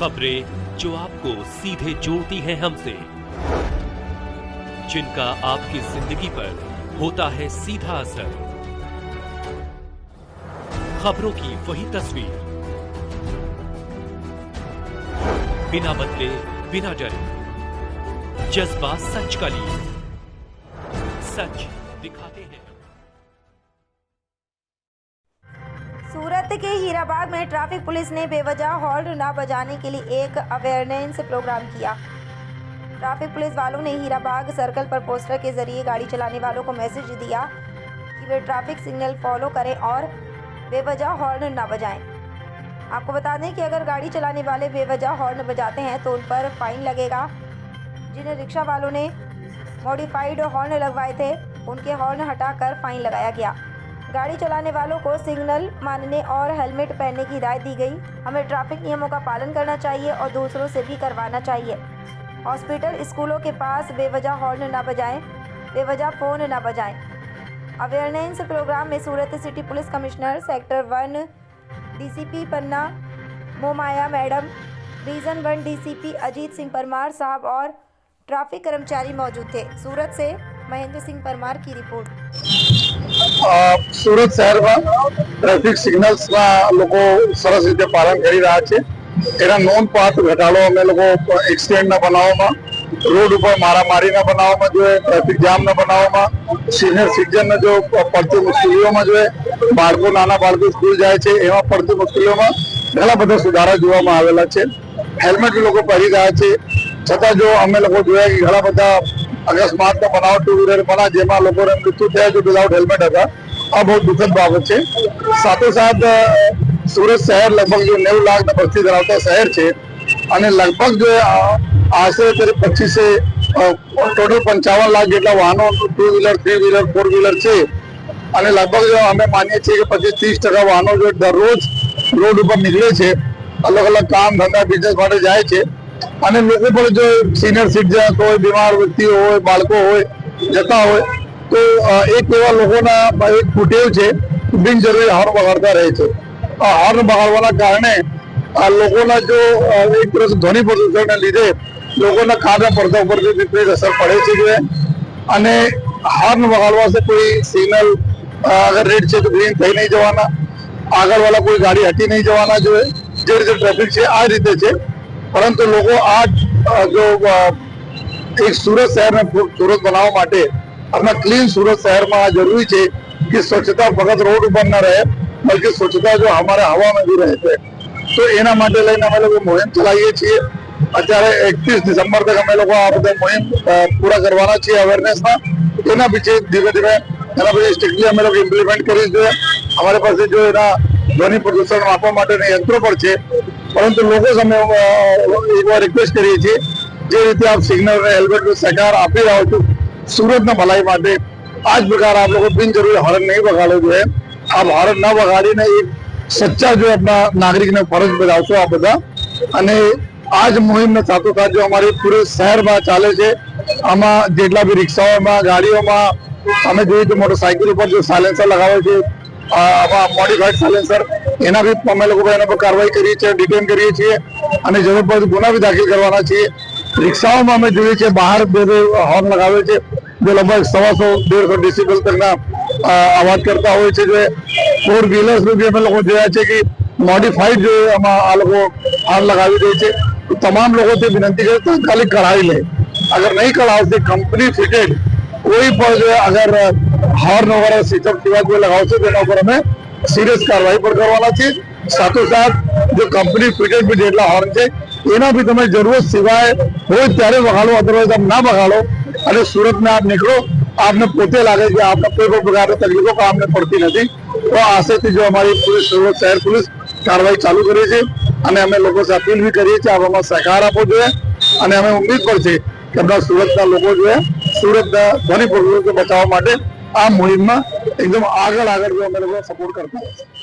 खबरें जो आपको सीधे जोड़ती हैं हमसे, जिनका आपकी जिंदगी पर होता है सीधा असर। खबरों की वही तस्वीर, बिना बदले बिना डरे, जज्बा सच का लिए, सच दिखाते हैं। सूरत के हीराबाग में ट्रैफिक पुलिस ने बेवजह हॉर्न न बजाने के लिए एक अवेयरनेस प्रोग्राम किया। ट्रैफिक पुलिस वालों ने हीराबाग सर्कल पर पोस्टर के जरिए गाड़ी चलाने वालों को मैसेज दिया कि वे ट्रैफिक सिग्नल फॉलो करें और बेवजह हॉर्न न बजाएं। आपको बता दें कि अगर गाड़ी चलाने वाले बेवजह हॉर्न बजाते हैं तो उन पर फाइन लगेगा। जिन्हें रिक्शा वालों ने मॉडिफाइड हॉर्न लगवाए थे, उनके हॉर्न हटाकर फाइन लगाया गया। गाड़ी चलाने वालों को सिग्नल मानने और हेलमेट पहनने की हिदायत दी गई। हमें ट्रैफिक नियमों का पालन करना चाहिए और दूसरों से भी करवाना चाहिए। हॉस्पिटल, स्कूलों के पास बेवजह हॉर्न न बजाएं, बेवजह फ़ोन न बजाएं। अवेयरनेस प्रोग्राम में Surat city police commissioner sector 1 DCP Panna Momaya madam, region 1 DCP Ajit Singh Parmar साहब और ट्रैफिक कर्मचारी मौजूद थे। सूरत से महेंद्र सिंह परमार की रिपोर्ट। સુરત શહેરમાં ટ્રાફિક સિગ્નલ્સના લોકો સરસ રીતે પાલન કરી રહ્યા છે। એના નોંધપાત્ર ઘટાડો અમે લોકો એક્સિડન્ટના બનાવોમાં, રોડ ઉપર મારામારીના બનાવોમાં જોઈએ, ટ્રાફિક જામના બનાવોમાં, સિનિયર સિટીઝનને જો પડતી મુશ્કેલીઓમાં જોઈએ, બાળકો, નાના બાળકો સ્કૂલ જાય છે એમાં પડતી મુશ્કેલીઓમાં ઘણા બધા સુધારા જોવામાં આવેલા છે। હેલ્મેટ લોકો પહેરી રહ્યા છે, છતાં જો અમે લોકો જોયા કે ઘણા બધા અકસ્માતના બનાવ ટુ વ્હીલર બના જેમાં લોકોને મૃત્યુ થયા છે વિધાઉટ હેલ્મેટ હતા। આ બહુ દુઃખદ બાબત છે। સાથોસાથ સુરત શહેર લગભગ જો 90 લાખની વસ્તી ધરાવતા શહેર છે અને લગભગ જો આશરે 25 ટોટલ 55 લાખ જેટલા વાહનો two wheeler, three wheeler, four wheeler છે અને લગભગ જો અમે માનીએ છીએ કે 25-30% વાહનો જો દરરોજ રોડ ઉપર નીકળે છે, અલગ અલગ કામ ધંધા બિઝનેસ માટે જાય છે અને લોકો પણ જો સિનિયર સિટીઝન હોય, બીમાર વ્યક્તિઓ હોય, બાળકો હોય, જતા હોય તો એક એવા લોકોના એક કુટેવ છે બિનજરૂરી હોર્ન વગાડતા રહે છે। આ હોર્ન વગાડવાના કારણે આ લોકોના જો એક તરફ ધ્વનિ પ્રદૂષણને લીધે લોકોના કાનના પડદા ઉપર વિપરીત અસર પડે છે અને હોર્ન વગાડવાથી કોઈ સિગ્નલ અગર રેડ છે તો ગ્રીન થઈ નહીં જવાના, આગળવાળા કોઈ ગાડી હટી નહીં જવાના જોઈએ। જે રીતે ટ્રાફિક છે આ રીતે છે, પરંતુ લોકો આ જો એક સુરત શહેરને સુરત બનાવવા માટે આપણા ક્લીન સુરત શહેરમાં આ જરૂરી છે કે સ્વચ્છતા ફક્ત રોડ ઉપર ન રહે બલ્कि સ્વચ્છતા જો हमारे હવામાં બી રહે છે। તો એના માટે લઈને અમે લોકો મુહિમ ચલાવીએ છીએ। અત્યારે 31 ડિસેમ્બર તક અમે લોકો આ બધા મુહિમ પૂરા કરવાના છીએ અવેરનેસના। એના પછી ધીમે ધીમે એના પછી સ્ટ્રિક્ટલી અમે લોકો ઇમ્પ્લિમેન્ટ કરી જોઈએ। અમારી પાસે જો એના ધ્વનિ પ્રદૂષણ માપવા માટેના યંત્રો પણ છે, પરંતુ લોકો સામે એક વાર રિક્વેસ્ટ કરીએ છીએ જે રીતે આપ સિગ્નલ અને હેલ્મેટ સહકાર આપી રહ્યો છો સુરતના ભલાઈ માટે, આ જ પ્રકાર આપ લોકો બિનજરૂરી હોર્ન નહીં વગાડવો જોઈએ। આપ હોર્ન ન વગાડીને એક સચ્ચા જો આપણા નાગરિકને ફરજ બજાવશો આ બધા। અને આ જ મુહિમના સાથોસાથ જો અમારી પૂરે શહેરમાં ચાલે છે, આમાં જેટલા બી રિક્ષાઓમાં, ગાડીઓમાં અમે જોઈએ તો મોટરસાઇકલ ઉપર જો સાયલેન્સર લગાવે છે, મોડિફાઈડ સાયલેન્સર, એના બી અમે લોકો એના પર કાર્યવાહી કરીએ છીએ, ડિટેન કરીએ છીએ અને જરૂર પડે ગુના બી દાખલ કરવાના છીએ। રિક્ષાઓમાં અમે જોઈએ છીએ બહાર બે હોર્ન લગાવે છે जो लगभग 100-150 डेसिबल तकना आवाज करता हो। फोर व्हीलर्स में भी अमे लोग जोया है कि मॉडिफाइड जो आ लोग हॉर्न लगावी दे छे। तो तमाम लोगों से विनती करे तात्कालिक कढ़ाई ले, अगर नहीं कढ़ाव से कंपनी फिटेड कोई पर जो अगर हॉर्न वगैरह सिस्टम सिवाय कोई लगाव से तेना पर हमें सीरियस कार्रवाई पर करवाना छे। સાથોસાથ जो कंपनी फिटेड भी जेटला हॉर्न છે એના भी તમે જરૂરત સિવાય હોય ત્યારે વગાડો, અદરવાઇઝ આપ ના વગાડો અને સુરતમાં આપ નીકળો, આપને પોતે લાગે કે આપને કોઈ પણ પ્રકારની તકલીફો આપને પડતી નથી। તો આશયથી જો અમારી પુલિસ સુરત શહેર પુલિસ કાર્યવાહી ચાલુ કરી છે અને અમે લોકો से अपील भी કરીએ છીએ આપ અમારો સહકાર આપવો જોઈએ અને અમે ઉમ્મીદ પર છે કે આપણા સુરતના લોકો જો સુરતના ધ્વનિ પ્રદૂષણથી બચાવવા માટે આ મુહિમમાં એકદમ આગળ જો અમે લોકો સપોર્ટ કરતા હોય।